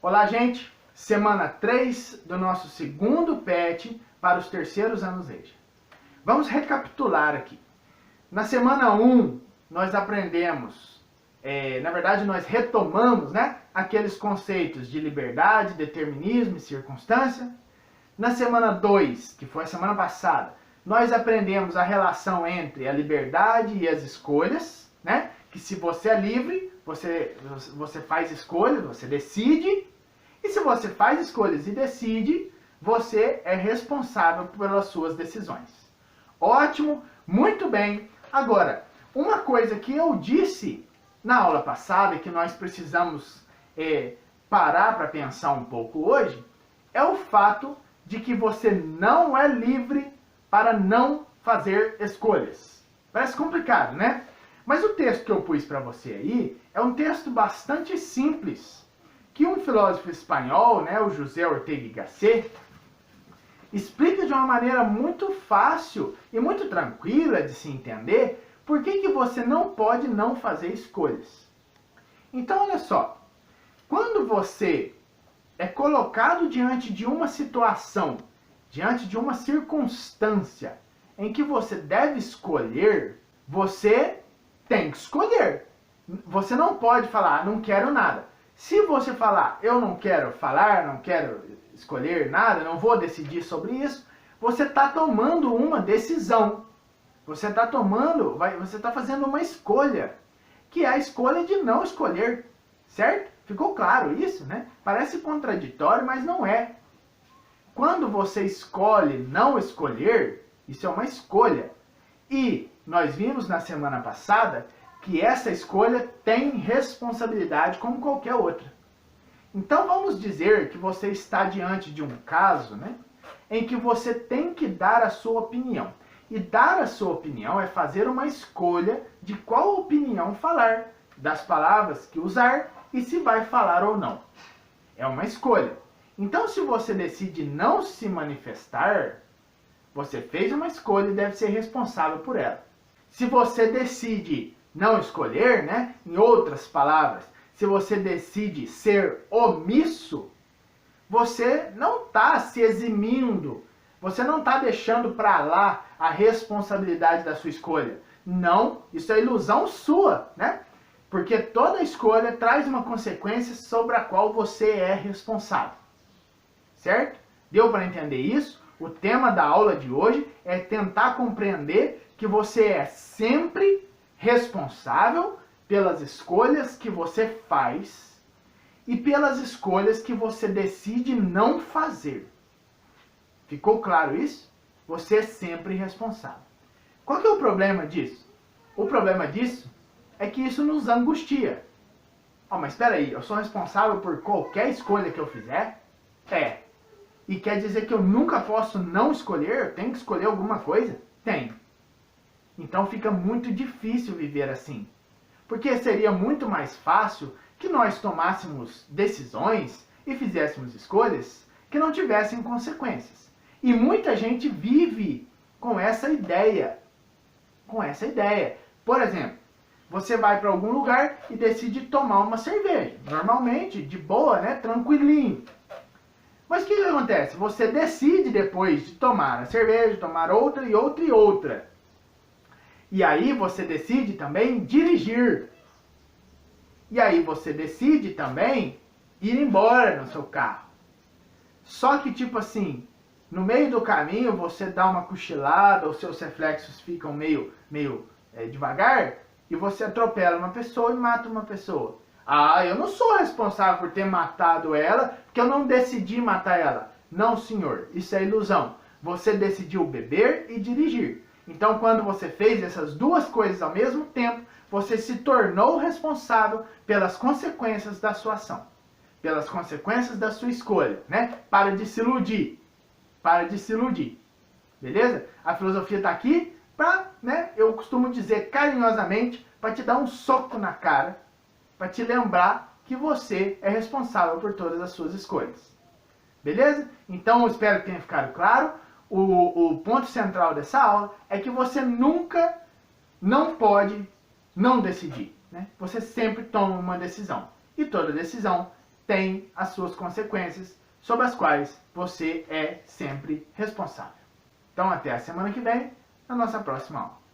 Olá, gente! Semana 3 do nosso segundo PET para os terceiros anos EJA. Vamos recapitular aqui. Na semana 1, nós aprendemos, nós retomamos, aqueles conceitos de liberdade, determinismo e circunstância. Na semana 2, que foi a semana passada, nós aprendemos a relação entre a liberdade e as escolhas, que se você é livre, você faz escolhas, você decide, e se você faz escolhas e decide, você é responsável pelas suas decisões. Ótimo, muito bem. Agora, uma coisa que eu disse na aula passada e que nós precisamos parar para pensar um pouco hoje, é o fato de que você não é livre para não fazer escolhas. Parece complicado, né? Mas o texto que eu pus para você aí é um texto bastante simples, que um filósofo espanhol, o José Ortega y Gasset, explica de uma maneira muito fácil e muito tranquila de se entender por que você não pode não fazer escolhas. Então, olha só, quando você é colocado diante de uma situação, diante de uma circunstância em que você deve escolher, você tem que escolher. Você não pode falar, não quero nada. Se você falar, eu não quero falar, não quero escolher nada, não vou decidir sobre isso, você está tomando uma decisão. Você está fazendo uma escolha, que é a escolha de não escolher, certo? Ficou claro isso, né? Parece contraditório, mas não é. Quando você escolhe não escolher, isso é uma escolha. E nós vimos na semana passada que essa escolha tem responsabilidade como qualquer outra. Então vamos dizer que você está diante de um caso, em que você tem que dar a sua opinião. E dar a sua opinião é fazer uma escolha de qual opinião falar, das palavras que usar e se vai falar ou não. É uma escolha. Então, se você decide não se manifestar, você fez uma escolha e deve ser responsável por ela. Se você decide não escolher, em outras palavras, se você decide ser omisso, você não está se eximindo, você não está deixando para lá a responsabilidade da sua escolha. Não, isso é ilusão sua, Porque toda escolha traz uma consequência sobre a qual você é responsável. Certo? Deu para entender isso? O tema da aula de hoje é tentar compreender que você é sempre responsável pelas escolhas que você faz e pelas escolhas que você decide não fazer. Ficou claro isso? Você é sempre responsável. Qual que é o problema disso? O problema disso é que isso nos angustia. Mas espera aí, eu sou responsável por qualquer escolha que eu fizer? E quer dizer que eu nunca posso não escolher? Eu tenho que escolher alguma coisa? Tenho. Então fica muito difícil viver assim. Porque seria muito mais fácil que nós tomássemos decisões e fizéssemos escolhas que não tivessem consequências. E muita gente vive com essa ideia. Por exemplo, você vai para algum lugar e decide tomar uma cerveja. Normalmente, de boa, tranquilinho. Mas o que acontece? Você decide depois de tomar a cerveja, tomar outra e outra e outra. E aí você decide também dirigir. E aí você decide também ir embora no seu carro. Só que no meio do caminho você dá uma cochilada, os seus reflexos ficam meio devagar e você atropela uma pessoa e mata uma pessoa. Eu não sou responsável por ter matado ela, porque eu não decidi matar ela. Não, senhor, isso é ilusão. Você decidiu beber e dirigir. Então, quando você fez essas duas coisas ao mesmo tempo, você se tornou responsável pelas consequências da sua ação. Pelas consequências da sua escolha, Para de se iludir. Beleza? A filosofia está aqui para, eu costumo dizer carinhosamente, para te dar um soco na cara, para te lembrar que você é responsável por todas as suas escolhas. Beleza? Então, eu espero que tenha ficado claro. O ponto central dessa aula é que você nunca não pode não decidir. Você sempre toma uma decisão. E toda decisão tem as suas consequências, sobre as quais você é sempre responsável. Então, até a semana que vem, na nossa próxima aula.